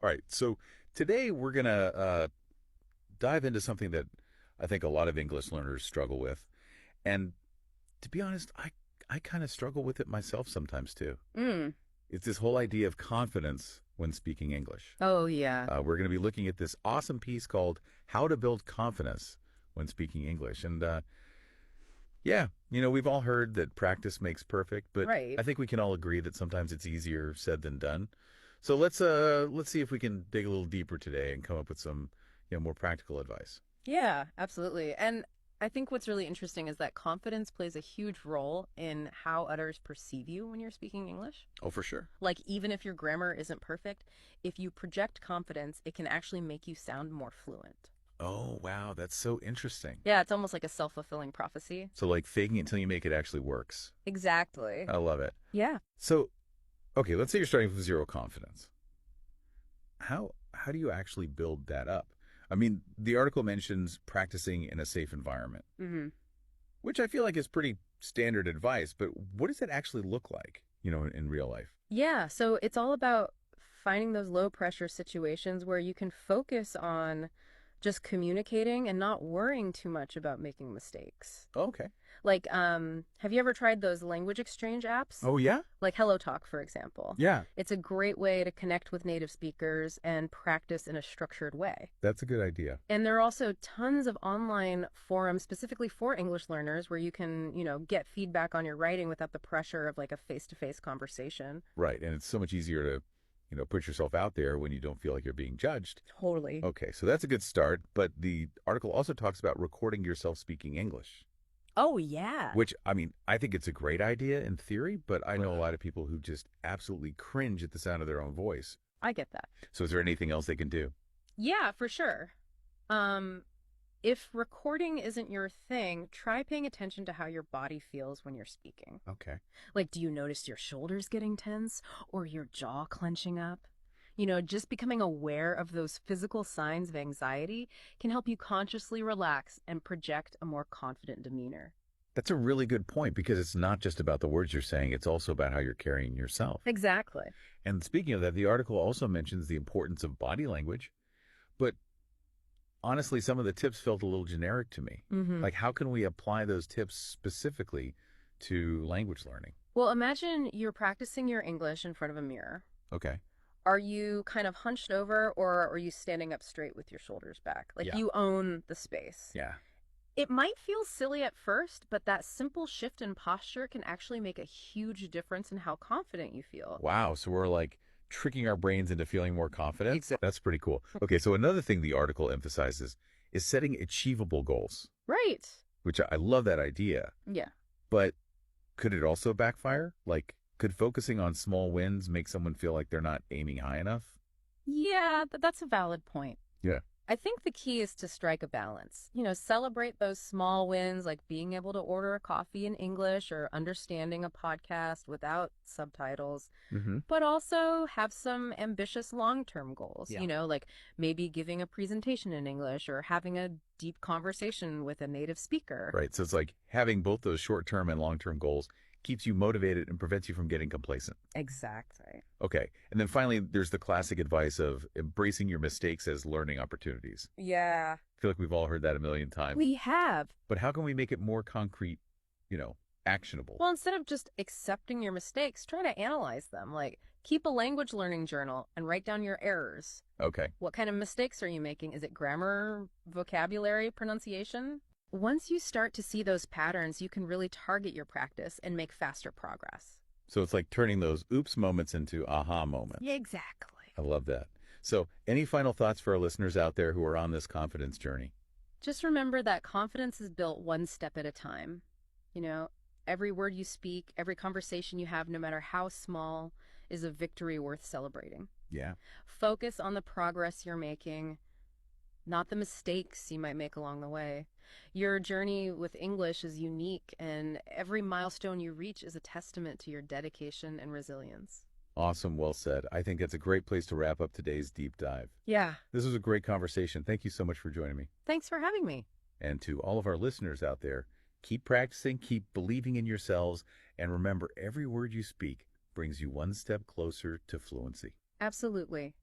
All right. So today we're going to dive into something that I think a lot of English learners struggle with. And to be honest, I kind of struggle with it myself sometimes too. Mm. It's this whole idea of confidence when speaking English. Oh, yeah. We're going to be looking at this awesome piece called How to Build Confidence When Speaking English. And yeah, we've all heard that practice makes perfect, but Right. I think we can all agree that sometimes it's easier said than done. So let's see if we can dig a little deeper today and come up with some, more practical advice. Yeah, absolutely. And I think what's really interesting is that confidence plays a huge role in how others perceive you when you're speaking English. Oh, for sure. Like, even if your grammar isn't perfect, if you project confidence, it can actually make you sound more fluent. Oh, wow, that's so interesting. Yeah, it's almost like a self-fulfilling prophecy. So like faking it until you make it actually works. Exactly. I love it. Yeah. So, okay, let's say you're starting with zero confidence. How do you actually build that up? I mean, the article mentions practicing in a safe environment, hmm which I feel like is pretty standard advice, but what does that actually look like, in real life? Yeah, so it's all about finding those low pressure situations where you can focus on just communicating and not worrying too much about making mistakes. Okay. Like, have you ever tried those language exchange apps? Oh, yeah? Like HelloTalk, for example. Yeah, It's a great way to connect with native speakers and practice in a structured way. that's a good idea. And there are also tons of online forums specifically for English learners where you can, get feedback on your writing without the pressure of like a face-to-face conversation. Right, and it's so much easier to, put yourself out there when you don't feel like you're being judged. Totally. Okay, so that's a good start, but the article also talks about recording yourself speaking English, Oh, yeah. which, I mean, I think it's a great idea in theory, but I know a lot of people who just absolutely cringe at the sound of their own voice. I get that. So is there anything else they can do? Yeah, for sure. Um, if recording isn't your thing, try paying attention to how your body feels when you're speaking. Okay. Like, do you notice your shoulders getting tense or your jaw clenching up? Just becoming aware of those physical signs of anxiety can help you consciously relax and project a more confident demeanor. That's a really good point because it's not just about the words you're saying, it's also about how you're carrying yourself. Exactly. And speaking of that, the article also mentions the importance of body language, but honestly, some of the tips felt a little generic to me. hmm Like, how can we apply those tips specifically to language learning? Well, imagine you're practicing your English in front of a mirror. Okay. Are you kind of hunched over or are you standing up straight with your shoulders back? Like Yeah. you own the space. Yeah. It might feel silly at first, but that simple shift in posture can actually make a huge difference in how confident you feel. Wow. So we're like tricking our brains into feeling more confident. Exactly. That's pretty cool. Okay. So another thing the article emphasizes is setting achievable goals, Right. which I love that idea. Yeah. But could it also backfire? Like, could focusing on small wins make someone feel like they're not aiming high enough? Yeah, that's a valid point. Yeah. I think the key is to strike a balance. Celebrate those small wins like being able to order a coffee in English or understanding a podcast without subtitles, Mm-hmm. but also have some ambitious long-term goals, Yeah. like maybe giving a presentation in English or having a deep conversation with a native speaker. Right. So it's like having both those short-term and long-term goals keeps you motivated and prevents you from getting complacent. Exactly. Okay. And then finally, there's the classic advice of embracing your mistakes as learning opportunities. Yeah. I feel like we've all heard that a million times. We have. But how can we make it more concrete, you know, actionable? Well, instead of just accepting your mistakes, try to analyze them. Like, keep a language learning journal and write down your errors. Okay. What kind of mistakes are you making? Is it grammar, vocabulary, pronunciation? Once you start to see those patterns, you can really target your practice and make faster progress. So it's like turning those oops moments into aha moments. Yeah, exactly. I love that. So any final thoughts for our listeners out there who are on this confidence journey? Just remember that confidence is built one step at a time. You know, every word you speak, every conversation you have, no matter how small, is a victory worth celebrating. Yeah. Focus on the progress you're making, not the mistakes you might make along the way. Your journey with English is unique, and every milestone you reach is a testament to your dedication and resilience. Awesome. Well said. I think that's a great place to wrap up today's deep dive. Yeah. This was a great conversation. Thank you so much for joining me. Thanks for having me. And to all of our listeners out there, keep practicing, keep believing in yourselves, and remember every word you speak brings you one step closer to fluency. Absolutely.